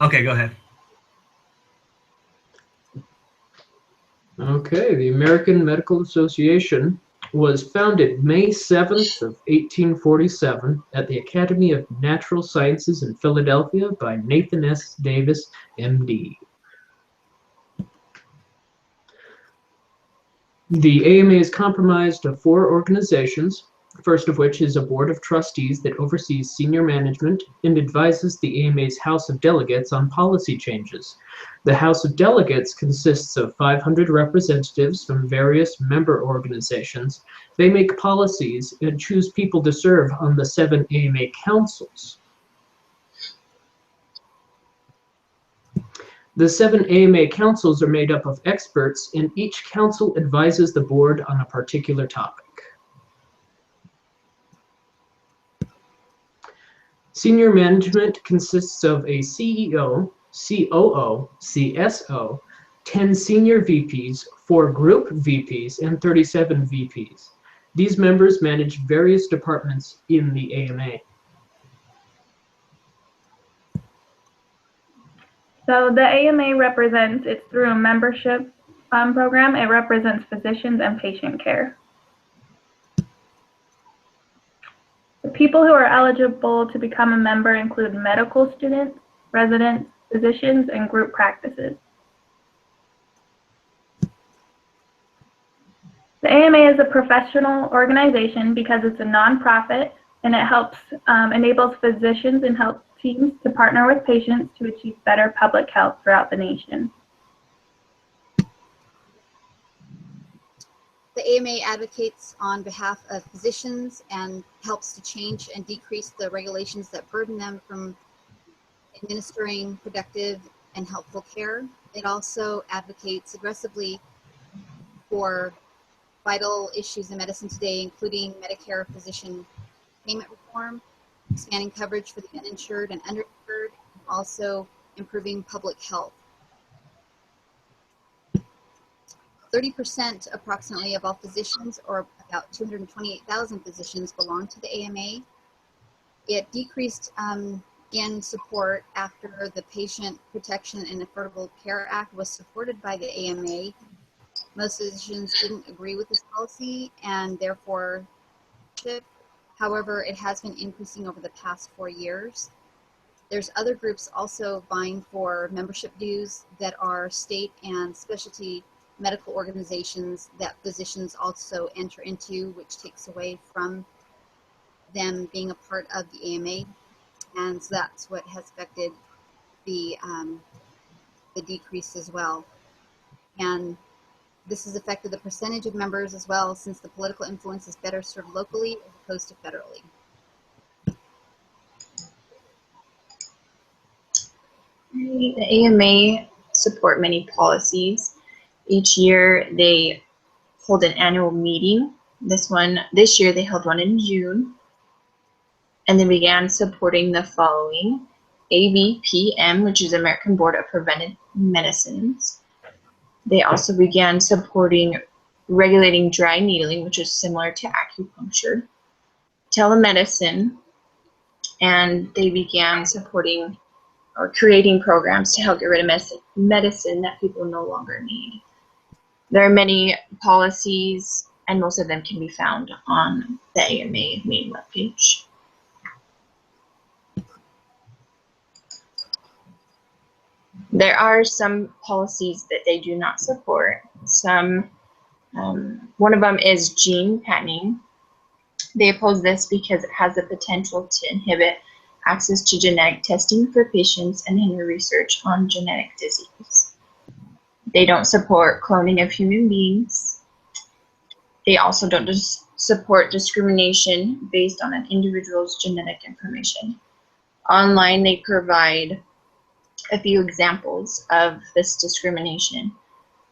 Okay, go ahead. Okay, the American Medical Association was founded May 7th of 1847 at the Academy of Natural Sciences in Philadelphia by Nathan S. Davis, M.D. The AMA is comprised of 4 organizations, first of which is a board of trustees that oversees senior management and advises the AMA's House of Delegates on policy changes. The House of Delegates consists of 500 representatives from various member organizations. They make policies and choose people to serve on the 7 AMA councils. The 7 AMA councils are made up of experts, and each council advises the board on a particular topic. Senior management consists of a CEO, COO, CSO, 10 senior VPs, 4 group VPs, and 37 VPs. These members manage various departments in the AMA. So the AMA represents, it's through a membership program, it represents physicians and patient care. The people who are eligible to become a member include medical students, residents, physicians, and group practices. The AMA is a professional organization because it's a nonprofit, and it helps enables physicians and health teams to partner with patients to achieve better public health throughout the nation. The AMA advocates on behalf of physicians and helps to change and decrease the regulations that burden them from administering productive and helpful care. It also advocates aggressively for vital issues in medicine today, including Medicare physician payment reform, expanding coverage for the uninsured and underinsured, and also improving public health. 30% approximately of all physicians, or about 228,000 physicians, belong to the AMA. It decreased in support after the Patient Protection and Affordable Care Act was supported by the AMA. Most physicians didn't agree with this policy and therefore however, it has been increasing over the past 4 years. There's other groups also vying for membership dues that are state and specialty medical organizations that physicians also enter into, which takes away from them being a part of the AMA. And so that's what has affected the decrease as well. And this has affected the percentage of members as well, since the political influence is better served locally as opposed to federally. The AMA support many policies. Each year they hold an annual meeting. This year they held one in June, and they began supporting the following: ABPM, which is American Board of Preventive Medicines. They also began supporting regulating dry needling, which is similar to acupuncture, telemedicine, and they began supporting or creating programs to help get rid of medicine that people no longer need. There are many policies, and most of them can be found on the AMA main webpage. There are some policies that they do not support. One of them is gene patenting. They oppose this because it has the potential to inhibit access to genetic testing for patients and hinder research on genetic disease. They don't support cloning of human beings. They also don't support discrimination based on an individual's genetic information. Online, they provide a few examples of this discrimination.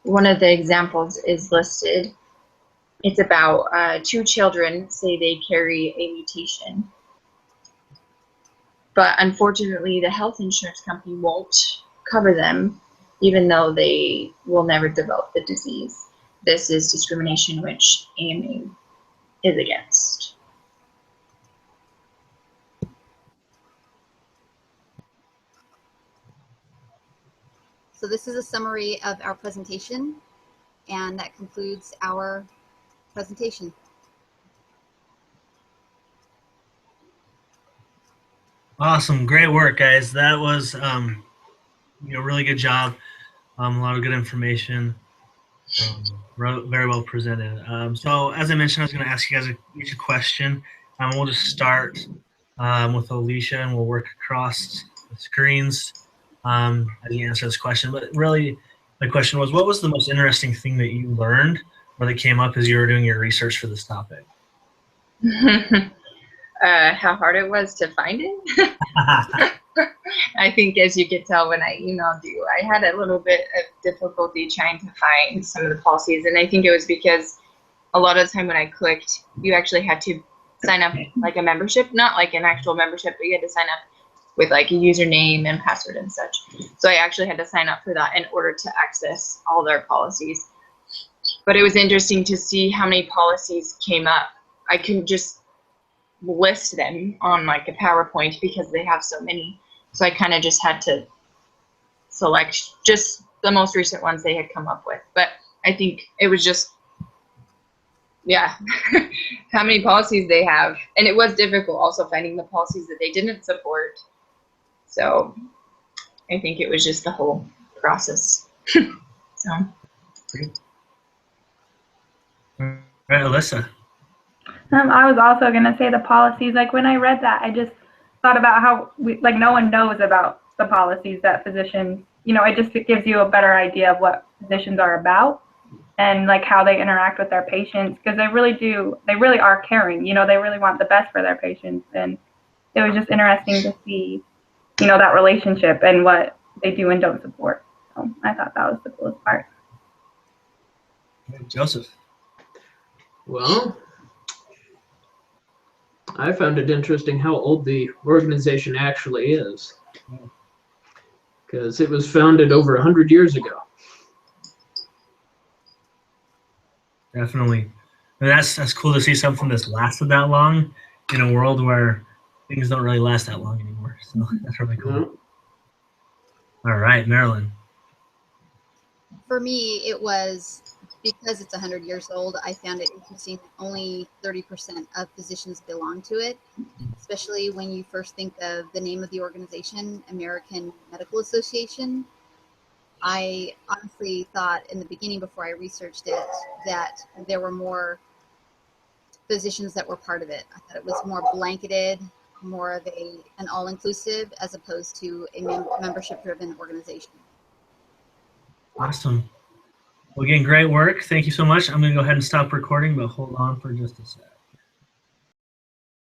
One of the examples is listed. It's about 2 children say they carry a mutation, but unfortunately the health insurance company won't cover them, even though they will never develop the disease. This is discrimination which AMA is against. So this is a summary of our presentation, and that concludes our presentation. Awesome, great work, guys. That was really good job. A lot of good information. Very well presented. So as I mentioned, I was going to ask you guys each a question. We'll just start with Alicia, and we'll work across the screens as you answer this question. But really, my question was, what was the most interesting thing that you learned or that came up as you were doing your research for this topic? How hard it was to find it. I think, as you could tell when I emailed you, I had a little bit of difficulty trying to find some of the policies, and I think it was because a lot of the time when I clicked, you actually had to sign up like a membership, not like an actual membership, but you had to sign up with like a username and password and such. So I actually had to sign up for that in order to access all their policies. But it was interesting to see how many policies came up. I couldn't just list them on like a PowerPoint because they have so many. So I kind of just had to select just the most recent ones they had come up with. But I think it was just, yeah, how many policies they have. And it was difficult also finding the policies that they didn't support. So I think it was just the whole process. So. All right, Alyssa. I was also going to say the policies, like when I read that, I just thought about how no one knows about the policies that physicians, it gives you a better idea of what physicians are about and like how they interact with their patients, because they really are caring, they really want the best for their patients. And it was just interesting to see, that relationship and what they do and don't support. So I thought that was the coolest part. Joseph. Well, I found it interesting how old the organization actually is, because it was founded over 100 years ago. Definitely. And that's cool to see something that's lasted that long in a world where things don't really last that long anymore. So that's really cool. Mm-hmm. All right, Marilyn. For me, it was, because it's 100 years old, I found it interesting that only 30% of physicians belong to it, especially when you first think of the name of the organization, American Medical Association. I honestly thought in the beginning, before I researched it, that there were more physicians that were part of it. I thought it was more blanketed, more of an all-inclusive, as opposed to a membership-driven organization. Awesome. Well, again, great work. Thank you so much. I'm going to go ahead and stop recording, but hold on for just a sec.